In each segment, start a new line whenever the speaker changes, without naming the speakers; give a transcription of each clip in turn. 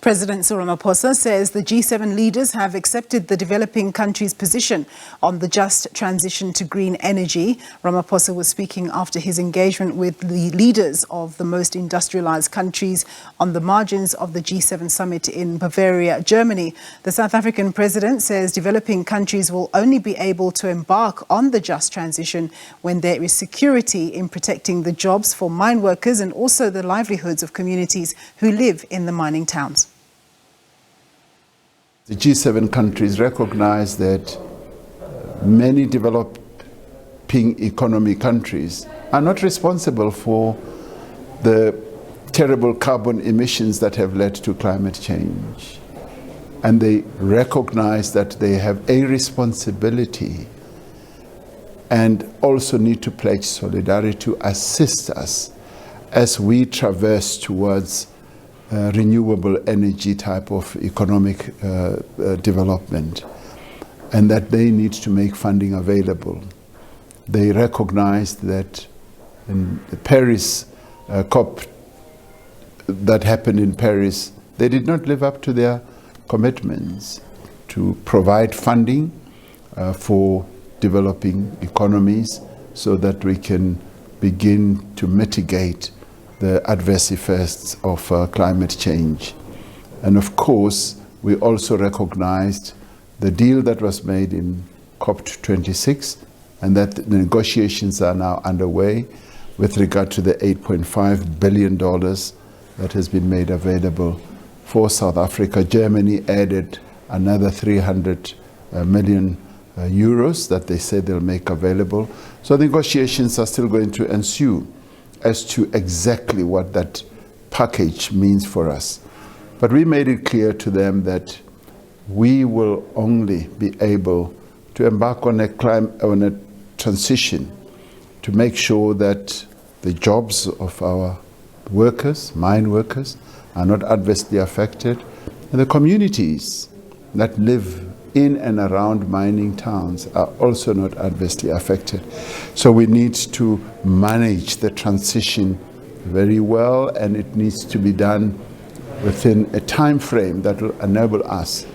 President Ramaphosa says the G7 leaders have accepted the developing countries' position on the just transition to green energy. Ramaphosa was speaking after his engagement with the leaders of the most industrialized countries on the margins of the G7 summit in Bavaria, Germany. The South African president says developing countries will only be able to embark on the just transition when there is security in protecting the jobs for mine workers and also the livelihoods of communities who live in the mining towns.
The G7 countries recognize that many developing economy countries are not responsible for the terrible carbon emissions that have led to climate change. And they recognize that they have a responsibility and also need to pledge solidarity to assist us as we traverse towards renewable energy type of economic development, and that they need to make funding available. They recognize that in the Paris COP that happened in Paris, they did not live up to their commitments to provide funding for developing economies so that we can begin to mitigate the adverse effects of climate change. And of course, we also recognized the deal that was made in COP26 and that the negotiations are now underway with regard to the $8.5 billion that has been made available for South Africa. Germany added another 300 million euros that they said they'll make available. So negotiations are still going to ensue as to exactly what that package means for us. But we made it clear to them that we will only be able to embark on a transition to make sure that the jobs of our workers, mine workers, are not adversely affected, and the communities that live in and around mining towns are also not adversely affected. So we need to manage the transition very well, and it needs to be done within a time frame that will enable us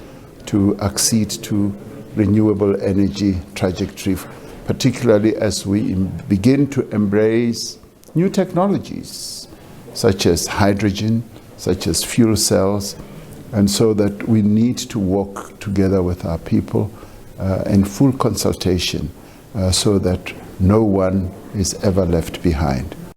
to accede to renewable energy trajectory, particularly as we begin to embrace new technologies such as hydrogen, such as fuel cells, and so that we need to work together with our people in full consultation so that no one is ever left behind.